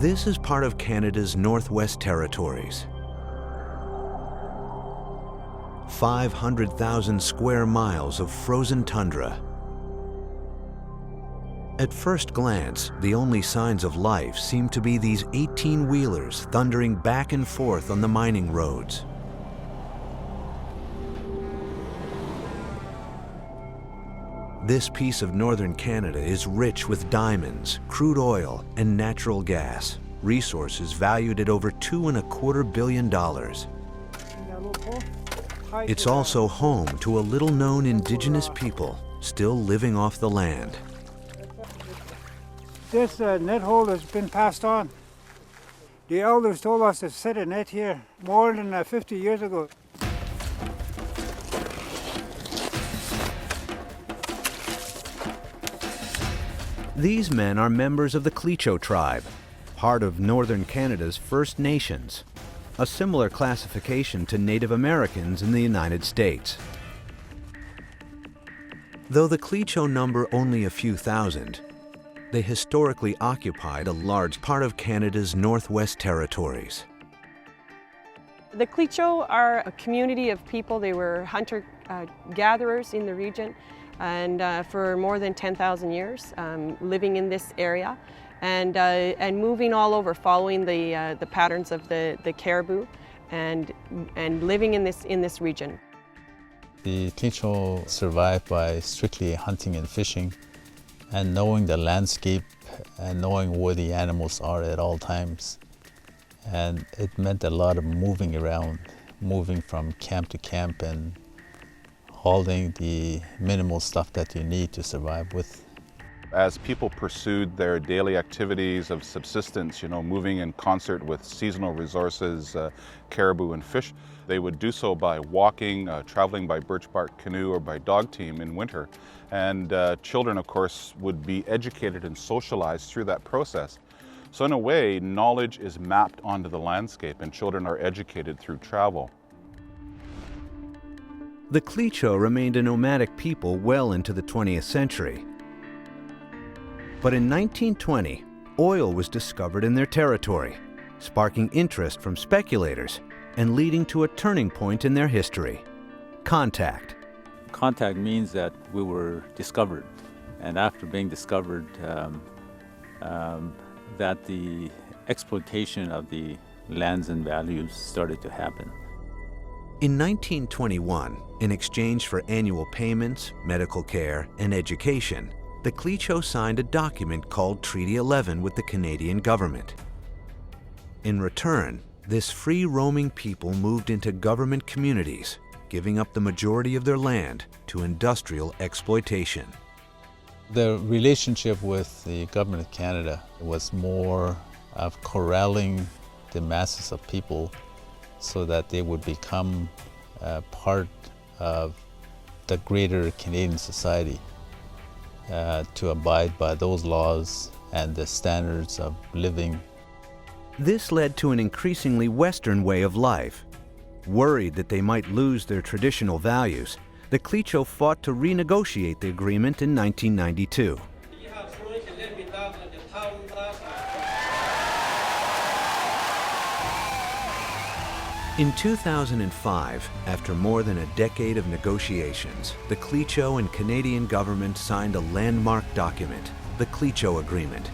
This is part of Canada's Northwest Territories. 500,000 square miles of frozen tundra. At first glance, the only signs of life seem to be these 18-wheelers thundering back and forth on the mining roads. This piece of northern Canada is rich with diamonds, crude oil, and natural gas, resources valued at over $2.25 billion. It's also home to a little-known Indigenous people still living off the land. This net hole has been passed on. The elders told us to set a net here more than 50 years ago. These men are members of the Tlicho tribe, part of northern Canada's First Nations, a similar classification to Native Americans in the United States. Though the Tlicho number only a few thousand, they historically occupied a large part of Canada's Northwest Territories. The Tlicho are a community of people. They were hunter-gatherers in the region, and for more than 10,000 years, living in this area, and moving all over, following the patterns of the caribou, and living in this region. The Tlicho survived by strictly hunting and fishing, and knowing the landscape and knowing where the animals are at all times. And it meant a lot of moving around, moving from camp to camp and hauling the minimal stuff that you need to survive with. As people pursued their daily activities of subsistence, moving in concert with seasonal resources, caribou and fish, they would do so by walking, traveling by birch bark canoe or by dog team in winter. And children, of course, would be educated and socialized through that process. So in a way, knowledge is mapped onto the landscape and children are educated through travel. The Tlicho remained a nomadic people well into the 20th century. But in 1920, oil was discovered in their territory, sparking interest from speculators and leading to a turning point in their history: contact. Contact means that we were discovered, and after being discovered, that the exploitation of the lands and values started to happen. In 1921, in exchange for annual payments, medical care, and education, the Tlicho signed a document called Treaty 11 with the Canadian government. In return, this free-roaming people moved into government communities, giving up the majority of their land to industrial exploitation. The relationship with the government of Canada was more of corralling the masses of people so that they would become part of the greater Canadian society, to abide by those laws and the standards of living. This led to an increasingly Western way of life. Worried that they might lose their traditional values, the Tlicho fought to renegotiate the agreement in 1992. In 2005, after more than a decade of negotiations, the Tlicho and Canadian government signed a landmark document, the Tlicho Agreement.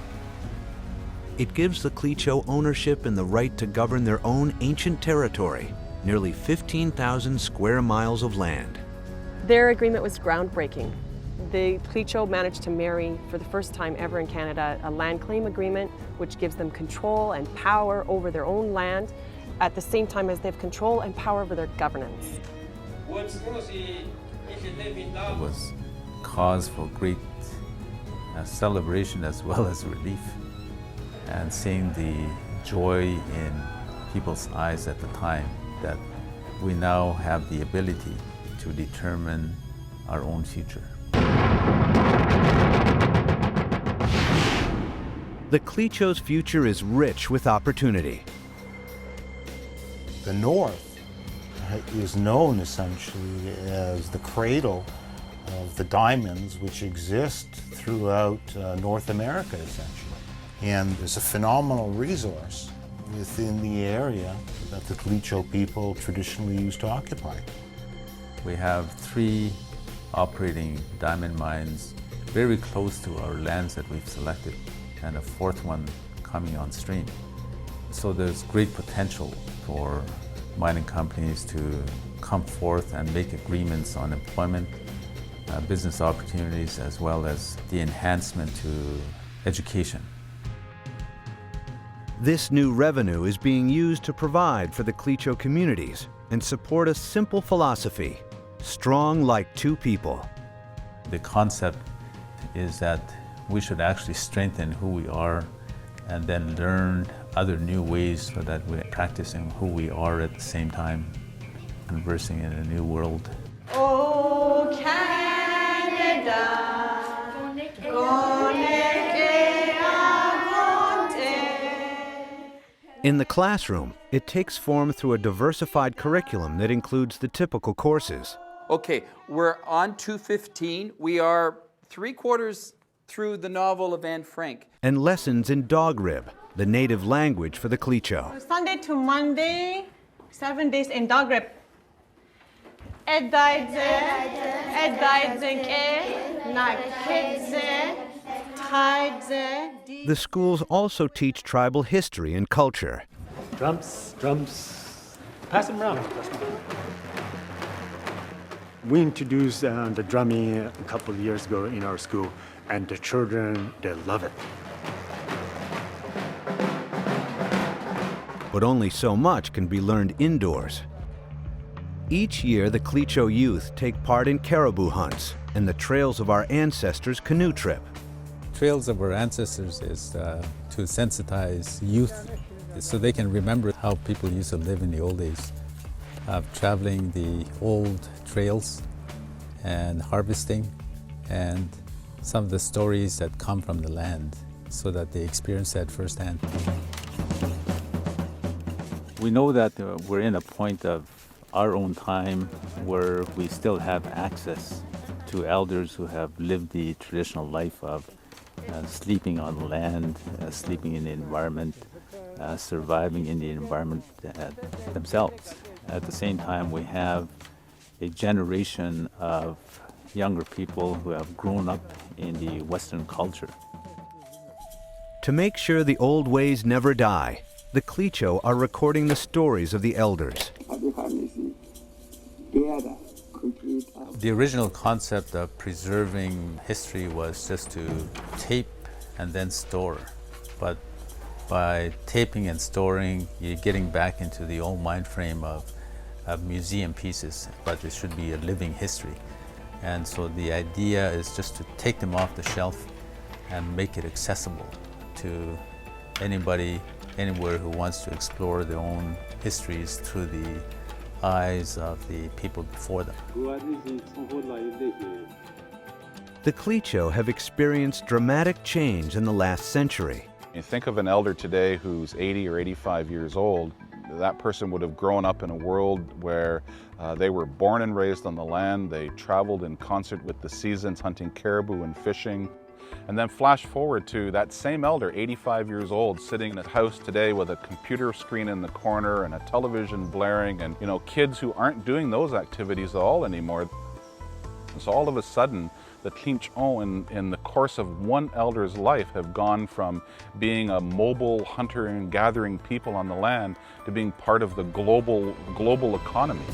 It gives the Tlicho ownership and the right to govern their own ancient territory, nearly 15,000 square miles of land. Their agreement was groundbreaking. The Tlicho managed to marry, for the first time ever in Canada, a land claim agreement which gives them control and power over their own land, at the same time as they have control and power over their governance. It was cause for great celebration as well as relief, and seeing the joy in people's eyes at the time that we now have the ability to determine our own future. The Tlicho's future is rich with opportunity. The North is known essentially as the cradle of the diamonds which exist throughout North America, essentially. And there's a phenomenal resource within the area that the Tlicho people traditionally used to occupy. We have 3 operating diamond mines very close to our lands that we've selected, and a 4th one coming on stream. So there's great potential for mining companies to come forth and make agreements on employment, business opportunities, as well as the enhancement to education. This new revenue is being used to provide for the Tlicho communities and support a simple philosophy: strong like 2 people. The concept is that we should actually strengthen who we are and then learn other new ways so that we're practicing who we are at the same time, conversing in a new world. Oh, Canada, In the classroom, it takes form through a diversified curriculum that includes the typical courses. Okay, we're on 215. We are 3/4 through the novel of Anne Frank. And lessons in Dog Rib, the native language for the Tlicho. Sunday to Monday, 7 days in Dog Rib. Eddaidze, nakidze, tiedze. The schools also teach tribal history and culture. Drums, drums. Pass them around. We introduced the drumming a couple of years ago in our school, and the children, they love it. But only so much can be learned indoors. Each year, the Tlicho youth take part in caribou hunts and the Trails of Our Ancestors canoe trip. Trails of Our Ancestors is to sensitize youth so they can remember how people used to live in the old days, traveling the old trails and harvesting, and some of the stories that come from the land so that they experience that firsthand. We know that we're in a point of our own time where we still have access to elders who have lived the traditional life of sleeping on the land, sleeping in the environment, surviving in the environment themselves. At the same time, we have a generation of younger people who have grown up in the Western culture. To make sure the old ways never die, the Tlicho are recording the stories of the elders. The original concept of preserving history was just to tape and then store. But by taping and storing, you're getting back into the old mind frame of museum pieces, but it should be a living history. And so the idea is just to take them off the shelf and make it accessible to anybody, anywhere who wants to explore their own histories through the eyes of the people before them. The Tlicho have experienced dramatic change in the last century. You think of an elder today who's 80 or 85 years old. That person would have grown up in a world where they were born and raised on the land. They traveled in concert with the seasons, hunting caribou and fishing. And then flash forward to that same elder, 85 years old, sitting in his house today with a computer screen in the corner and a television blaring, and kids who aren't doing those activities at all anymore. And so all of a sudden, the Tlicho in the course of one elder's life have gone from being a mobile hunter and gathering people on the land to being part of the global economy.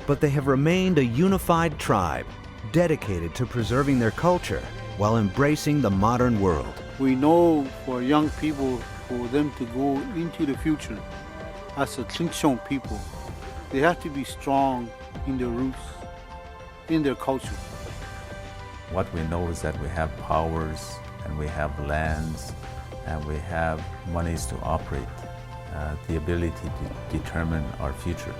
But they have remained a unified tribe, dedicated to preserving their culture while embracing the modern world. We know for young people, for them to go into the future as a Tlicho people, they have to be strong in their roots, in their culture. What we know is that we have powers and we have lands and we have monies to operate, the ability to determine our future.